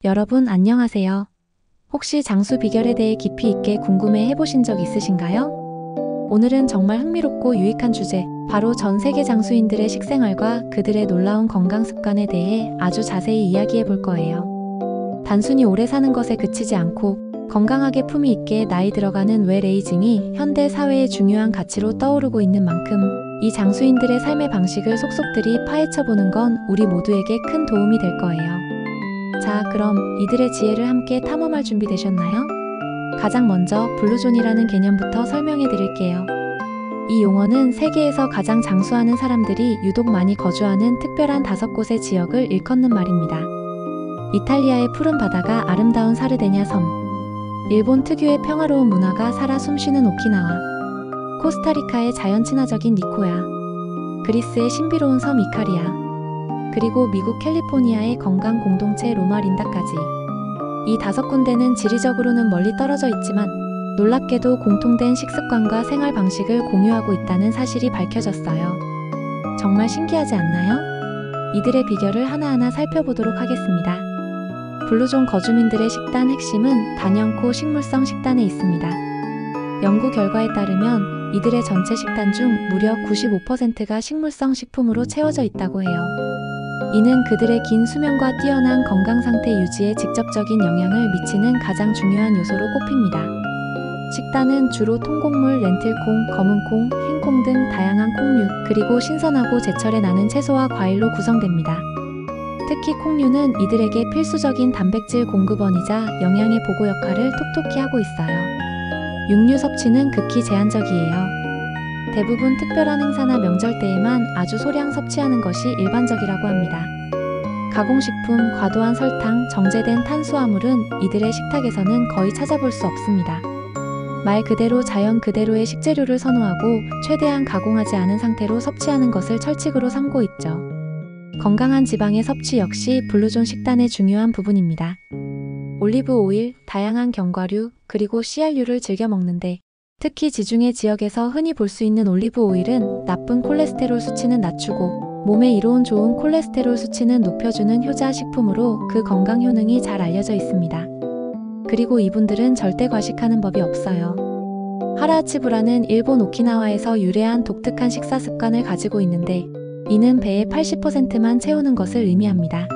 여러분 안녕하세요. 혹시 장수 비결에 대해 깊이 있게 궁금해 해보신 적 있으신가요? 오늘은 정말 흥미롭고 유익한 주제, 바로 전 세계 장수인들의 식생활과 그들의 놀라운 건강 습관에 대해 아주 자세히 이야기해 볼 거예요. 단순히 오래 사는 것에 그치지 않고 건강하게 품위 있게 나이 들어가는 웰에이징이 현대 사회의 중요한 가치로 떠오르고 있는 만큼 이 장수인들의 삶의 방식을 속속들이 파헤쳐보는 건 우리 모두에게 큰 도움이 될 거예요. 자, 그럼 이들의 지혜를 함께 탐험할 준비 되셨나요? 가장 먼저 블루존이라는 개념부터 설명해 드릴게요. 이 용어는 세계에서 가장 장수하는 사람들이 유독 많이 거주하는 특별한 5곳의 지역을 일컫는 말입니다. 이탈리아의 푸른 바다가 아름다운 사르데냐 섬, 일본 특유의 평화로운 문화가 살아 숨쉬는 오키나와, 코스타리카의 자연 친화적인 니코야, 그리스의 신비로운 섬 이카리아, 그리고 미국 캘리포니아의 건강 공동체 로마린다까지. 이 5군데는 지리적으로는 멀리 떨어져 있지만 놀랍게도 공통된 식습관과 생활 방식을 공유하고 있다는 사실이 밝혀졌어요. 정말 신기하지 않나요? 이들의 비결을 하나하나 살펴보도록 하겠습니다. 블루존 거주민들의 식단 핵심은 단연코 식물성 식단에 있습니다. 연구 결과에 따르면 이들의 전체 식단 중 무려 95%가 식물성 식품으로 채워져 있다고 해요. 이는 그들의 긴 수명과 뛰어난 건강 상태 유지에 직접적인 영향을 미치는 가장 중요한 요소로 꼽힙니다. 식단은 주로 통곡물, 렌틸콩, 검은콩, 흰콩 등 다양한 콩류, 그리고 신선하고 제철에 나는 채소와 과일로 구성됩니다. 특히 콩류는 이들에게 필수적인 단백질 공급원이자 영양의 보고 역할을 톡톡히 하고 있어요. 육류 섭취는 극히 제한적이에요. 대부분 특별한 행사나 명절 때에만 아주 소량 섭취하는 것이 일반적이라고 합니다. 가공식품, 과도한 설탕, 정제된 탄수화물은 이들의 식탁에서는 거의 찾아볼 수 없습니다. 말 그대로 자연 그대로의 식재료를 선호하고 최대한 가공하지 않은 상태로 섭취하는 것을 철칙으로 삼고 있죠. 건강한 지방의 섭취 역시 블루존 식단의 중요한 부분입니다. 올리브 오일, 다양한 견과류, 그리고 씨알류를 즐겨 먹는데 특히 지중해 지역에서 흔히 볼 수 있는 올리브 오일은 나쁜 콜레스테롤 수치는 낮추고 몸에 이로운 좋은 콜레스테롤 수치는 높여주는 효자 식품으로 그 건강 효능이 잘 알려져 있습니다. 그리고 이분들은 절대 과식하는 법이 없어요. 하라하치부라는 일본 오키나와에서 유래한 독특한 식사 습관을 가지고 있는데 이는 배의 80%만 채우는 것을 의미합니다.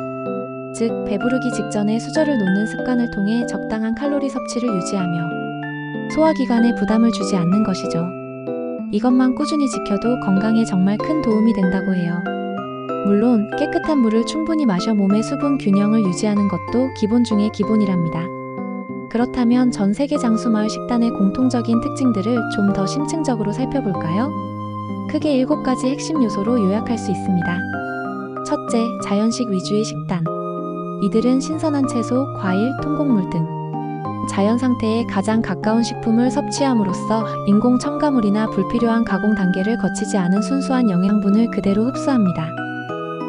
즉, 배부르기 직전에 수저를 놓는 습관을 통해 적당한 칼로리 섭취를 유지하며 소화기관에 부담을 주지 않는 것이죠. 이것만 꾸준히 지켜도 건강에 정말 큰 도움이 된다고 해요. 물론 깨끗한 물을 충분히 마셔 몸의 수분 균형을 유지하는 것도 기본 중의 기본이랍니다. 그렇다면 전 세계 장수 마을 식단의 공통적인 특징들을 좀 더 심층적으로 살펴볼까요? 크게 7가지 핵심 요소로 요약할 수 있습니다. 첫째, 자연식 위주의 식단. 이들은 신선한 채소, 과일, 통곡물 등 자연 상태에 가장 가까운 식품을 섭취함으로써 인공 첨가물이나 불필요한 가공 단계를 거치지 않은 순수한 영양분을 그대로 흡수합니다.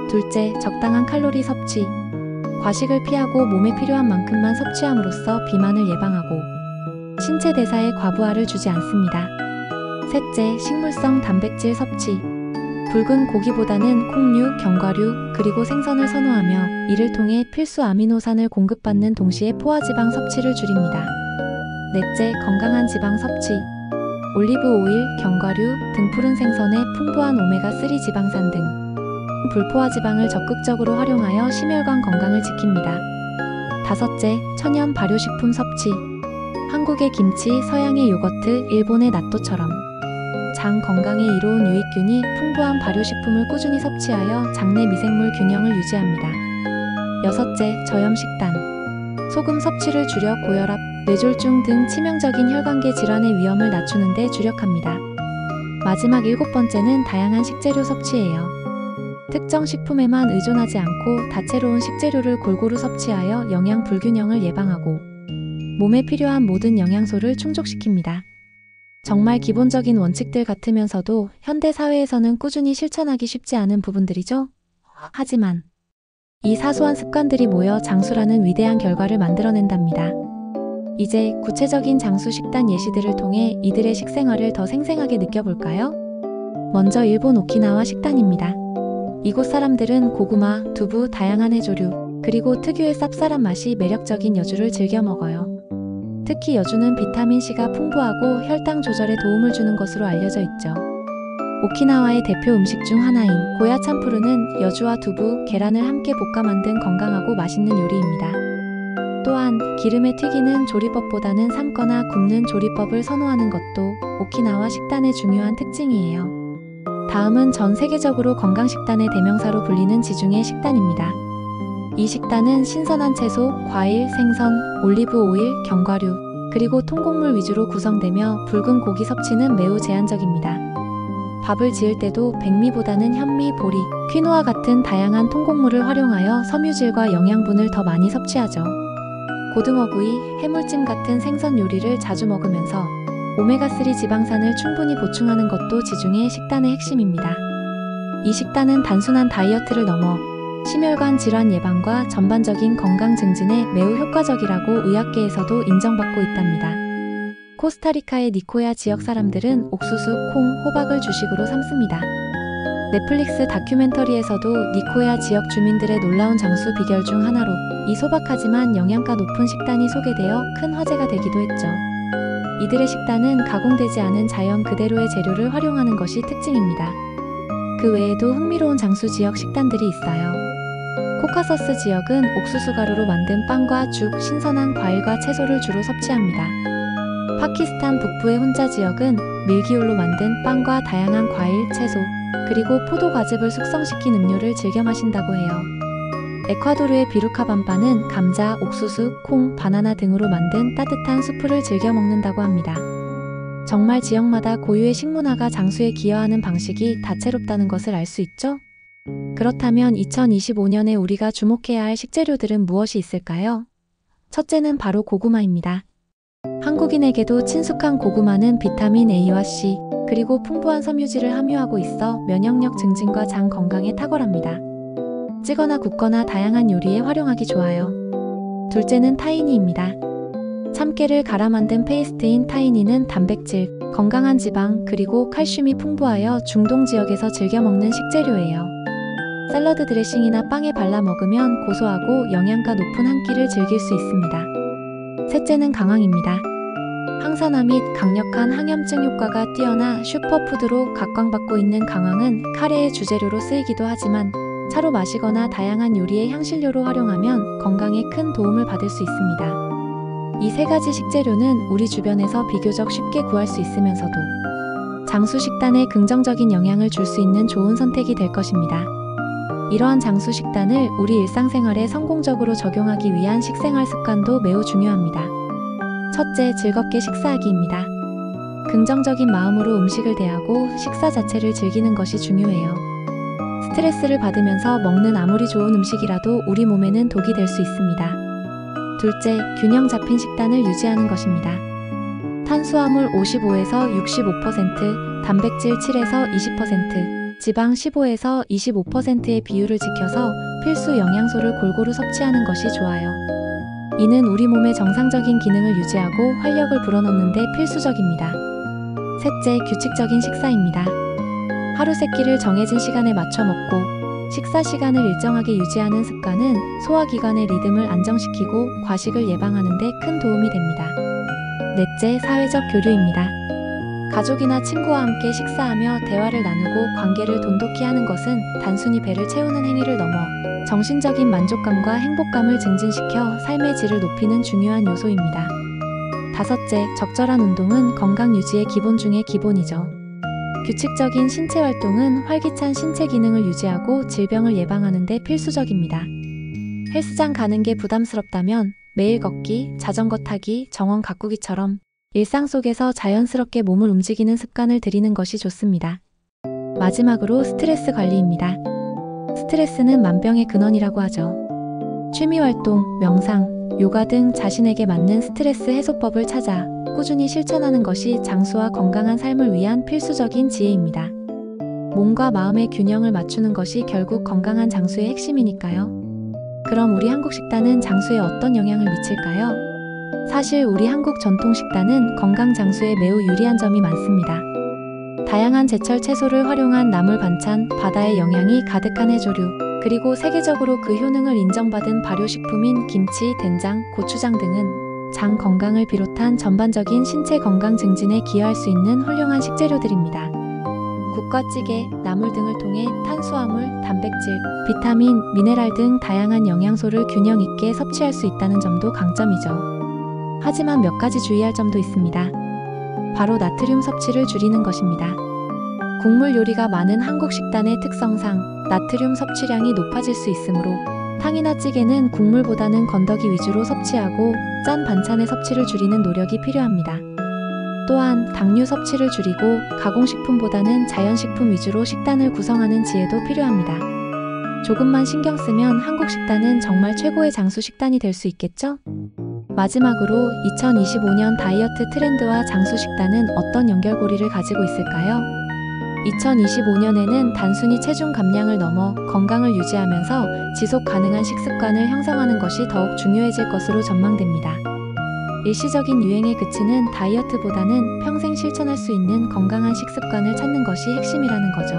둘째, 적당한 칼로리 섭취. 과식을 피하고 몸에 필요한 만큼만 섭취함으로써 비만을 예방하고 신체 대사에 과부하를 주지 않습니다. 셋째, 식물성 단백질 섭취. 붉은 고기보다는 콩류, 견과류, 그리고 생선을 선호하며 이를 통해 필수 아미노산을 공급받는 동시에 포화지방 섭취를 줄입니다. 넷째, 건강한 지방 섭취. 올리브 오일, 견과류, 등푸른 생선에 풍부한 오메가3 지방산 등 불포화지방을 적극적으로 활용하여 심혈관 건강을 지킵니다. 다섯째, 천연 발효식품 섭취. 한국의 김치, 서양의 요거트, 일본의 나토처럼 장 건강에 이로운 유익균이 풍부한 발효식품을 꾸준히 섭취하여 장내 미생물 균형을 유지합니다. 여섯째, 저염 식단. 소금 섭취를 줄여 고혈압, 뇌졸중 등 치명적인 혈관계 질환의 위험을 낮추는 데 주력합니다. 마지막 7번째는 다양한 식재료 섭취예요. 특정 식품에만 의존하지 않고 다채로운 식재료를 골고루 섭취하여 영양 불균형을 예방하고 몸에 필요한 모든 영양소를 충족시킵니다. 정말 기본적인 원칙들 같으면서도 현대 사회에서는 꾸준히 실천하기 쉽지 않은 부분들이죠? 하지만 이 사소한 습관들이 모여 장수라는 위대한 결과를 만들어낸답니다. 이제 구체적인 장수 식단 예시들을 통해 이들의 식생활을 더 생생하게 느껴볼까요? 먼저 일본 오키나와 식단입니다. 이곳 사람들은 고구마, 두부, 다양한 해조류, 그리고 특유의 쌉쌀한 맛이 매력적인 여주를 즐겨 먹어요. 특히 여주는 비타민C가 풍부하고 혈당 조절에 도움을 주는 것으로 알려져 있죠. 오키나와의 대표 음식 중 하나인 고야 참푸르는 여주와 두부, 계란을 함께 볶아 만든 건강하고 맛있는 요리입니다. 또한 기름에 튀기는 조리법보다는 삶거나 굽는 조리법을 선호하는 것도 오키나와 식단의 중요한 특징이에요. 다음은 전 세계적으로 건강식단의 대명사로 불리는 지중해 식단입니다. 이 식단은 신선한 채소, 과일, 생선, 올리브 오일, 견과류, 그리고 통곡물 위주로 구성되며 붉은 고기 섭취는 매우 제한적입니다. 밥을 지을 때도 백미보다는 현미, 보리, 퀴노아 같은 다양한 통곡물을 활용하여 섬유질과 영양분을 더 많이 섭취하죠. 고등어구이, 해물찜 같은 생선 요리를 자주 먹으면서 오메가3 지방산을 충분히 보충하는 것도 지중해 식단의 핵심입니다. 이 식단은 단순한 다이어트를 넘어 심혈관 질환 예방과 전반적인 건강 증진에 매우 효과적이라고 의학계에서도 인정받고 있답니다. 코스타리카의 니코야 지역 사람들은 옥수수, 콩, 호박을 주식으로 삼습니다. 넷플릭스 다큐멘터리에서도 니코야 지역 주민들의 놀라운 장수 비결 중 하나로 이 소박하지만 영양가 높은 식단이 소개되어 큰 화제가 되기도 했죠. 이들의 식단은 가공되지 않은 자연 그대로의 재료를 활용하는 것이 특징입니다. 그 외에도 흥미로운 장수 지역 식단들이 있어요. 코카서스 지역은 옥수수 가루로 만든 빵과 죽, 신선한 과일과 채소를 주로 섭취합니다. 파키스탄 북부의 혼자 지역은 밀기울로 만든 빵과 다양한 과일, 채소, 그리고 포도 과즙을 숙성시킨 음료를 즐겨 마신다고 해요. 에콰도르의 비루카밤바는 감자, 옥수수, 콩, 바나나 등으로 만든 따뜻한 수프를 즐겨 먹는다고 합니다. 정말 지역마다 고유의 식문화가 장수에 기여하는 방식이 다채롭다는 것을 알 수 있죠? 그렇다면 2025년에 우리가 주목해야 할 식재료들은 무엇이 있을까요? 첫째는 바로 고구마입니다. 한국인에게도 친숙한 고구마는 비타민 A와 C, 그리고 풍부한 섬유질을 함유하고 있어 면역력 증진과 장 건강에 탁월합니다. 찌거나 굽거나 다양한 요리에 활용하기 좋아요. 둘째는 타히니입니다. 참깨를 갈아 만든 페이스트인 타히니는 단백질, 건강한 지방, 그리고 칼슘이 풍부하여 중동 지역에서 즐겨 먹는 식재료예요. 샐러드 드레싱이나 빵에 발라 먹으면 고소하고 영양가 높은 한 끼를 즐길 수 있습니다. 셋째는 강황입니다. 항산화 및 강력한 항염증 효과가 뛰어나 슈퍼푸드로 각광받고 있는 강황은 카레의 주재료로 쓰이기도 하지만 차로 마시거나 다양한 요리의 향신료로 활용하면 건강에 큰 도움을 받을 수 있습니다. 이 세 가지 식재료는 우리 주변에서 비교적 쉽게 구할 수 있으면서도 장수 식단에 긍정적인 영향을 줄 수 있는 좋은 선택이 될 것입니다. 이러한 장수 식단을 우리 일상생활에 성공적으로 적용하기 위한 식생활 습관도 매우 중요합니다. 첫째, 즐겁게 식사하기입니다. 긍정적인 마음으로 음식을 대하고 식사 자체를 즐기는 것이 중요해요. 스트레스를 받으면서 먹는 아무리 좋은 음식이라도 우리 몸에는 독이 될 수 있습니다. 둘째, 균형 잡힌 식단을 유지하는 것입니다. 탄수화물 55에서 65%, 단백질 7에서 20%, 지방 15에서 25%의 비율을 지켜서 필수 영양소를 골고루 섭취하는 것이 좋아요. 이는 우리 몸의 정상적인 기능을 유지하고 활력을 불어넣는 데 필수적입니다. 셋째, 규칙적인 식사입니다. 하루 세 끼를 정해진 시간에 맞춰 먹고 식사 시간을 일정하게 유지하는 습관은 소화기관의 리듬을 안정시키고 과식을 예방하는 데 큰 도움이 됩니다. 넷째, 사회적 교류입니다. 가족이나 친구와 함께 식사하며 대화를 나누고 관계를 돈독히 하는 것은 단순히 배를 채우는 행위를 넘어 정신적인 만족감과 행복감을 증진시켜 삶의 질을 높이는 중요한 요소입니다. 다섯째, 적절한 운동은 건강 유지의 기본 중의 기본이죠. 규칙적인 신체 활동은 활기찬 신체 기능을 유지하고 질병을 예방하는 데 필수적입니다. 헬스장 가는 게 부담스럽다면 매일 걷기, 자전거 타기, 정원 가꾸기처럼 일상 속에서 자연스럽게 몸을 움직이는 습관을 들이는 것이 좋습니다. 마지막으로 스트레스 관리입니다. 스트레스는 만병의 근원이라고 하죠. 취미활동, 명상, 요가 등 자신에게 맞는 스트레스 해소법을 찾아 꾸준히 실천하는 것이 장수와 건강한 삶을 위한 필수적인 지혜입니다. 몸과 마음의 균형을 맞추는 것이 결국 건강한 장수의 핵심이니까요. 그럼 우리 한국 식단은 장수에 어떤 영향을 미칠까요? 사실 우리 한국 전통 식단은 건강 장수에 매우 유리한 점이 많습니다. 다양한 제철 채소를 활용한 나물 반찬, 바다의 영양이 가득한 해조류, 그리고 세계적으로 그 효능을 인정받은 발효식품인 김치, 된장, 고추장 등은 장 건강을 비롯한 전반적인 신체 건강 증진에 기여할 수 있는 훌륭한 식재료들입니다. 국과 찌개, 나물 등을 통해 탄수화물, 단백질, 비타민, 미네랄 등 다양한 영양소를 균형 있게 섭취할 수 있다는 점도 강점이죠. 하지만 몇 가지 주의할 점도 있습니다. 바로 나트륨 섭취를 줄이는 것입니다. 국물 요리가 많은 한국 식단의 특성상 나트륨 섭취량이 높아질 수 있으므로 탕이나 찌개는 국물보다는 건더기 위주로 섭취하고 짠 반찬의 섭취를 줄이는 노력이 필요합니다. 또한 당류 섭취를 줄이고 가공식품보다는 자연식품 위주로 식단을 구성하는 지혜도 필요합니다. 조금만 신경 쓰면 한국 식단은 정말 최고의 장수 식단이 될 수 있겠죠? 마지막으로 2025년 다이어트 트렌드와 장수 식단은 어떤 연결고리를 가지고 있을까요? 2025년에는 단순히 체중 감량을 넘어 건강을 유지하면서 지속 가능한 식습관을 형성하는 것이 더욱 중요해질 것으로 전망됩니다. 일시적인 유행에 그치는 다이어트보다는 평생 실천할 수 있는 건강한 식습관을 찾는 것이 핵심이라는 거죠.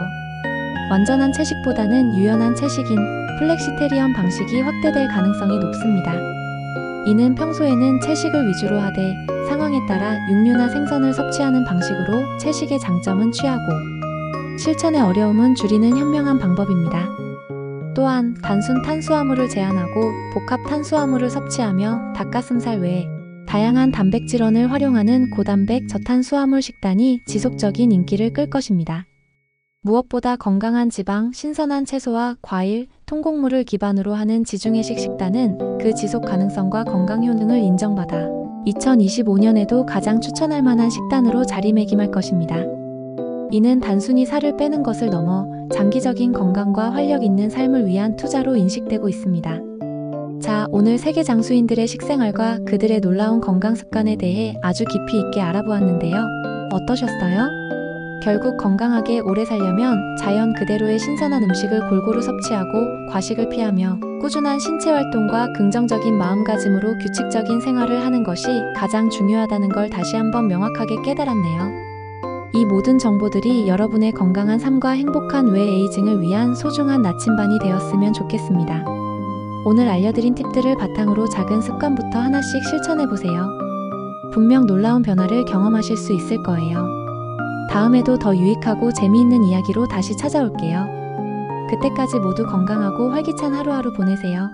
완전한 채식보다는 유연한 채식인 플렉시테리언 방식이 확대될 가능성이 높습니다. 이는 평소에는 채식을 위주로 하되 상황에 따라 육류나 생선을 섭취하는 방식으로 채식의 장점은 취하고 실천의 어려움은 줄이는 현명한 방법입니다. 또한 단순 탄수화물을 제한하고 복합 탄수화물을 섭취하며 닭가슴살 외에 다양한 단백질원을 활용하는 고단백 저탄수화물 식단이 지속적인 인기를 끌 것입니다. 무엇보다 건강한 지방, 신선한 채소와 과일, 통곡물을 기반으로 하는 지중해식 식단은 그 지속 가능성과 건강 효능을 인정받아 2025년에도 가장 추천할 만한 식단으로 자리매김할 것입니다. 이는 단순히 살을 빼는 것을 넘어 장기적인 건강과 활력 있는 삶을 위한 투자로 인식되고 있습니다. 자, 오늘 세계 장수인들의 식생활과 그들의 놀라운 건강 습관에 대해 아주 깊이 있게 알아보았는데요. 어떠셨어요? 결국 건강하게 오래 살려면 자연 그대로의 신선한 음식을 골고루 섭취하고 과식을 피하며 꾸준한 신체 활동과 긍정적인 마음가짐으로 규칙적인 생활을 하는 것이 가장 중요하다는 걸 다시 한번 명확하게 깨달았네요. 이 모든 정보들이 여러분의 건강한 삶과 행복한 외 에이징을 위한 소중한 나침반이 되었으면 좋겠습니다. 오늘 알려드린 팁들을 바탕으로 작은 습관부터 하나씩 실천해보세요. 분명 놀라운 변화를 경험하실 수 있을 거예요. 다음에도 더 유익하고 재미있는 이야기로 다시 찾아올게요. 그때까지 모두 건강하고 활기찬 하루하루 보내세요.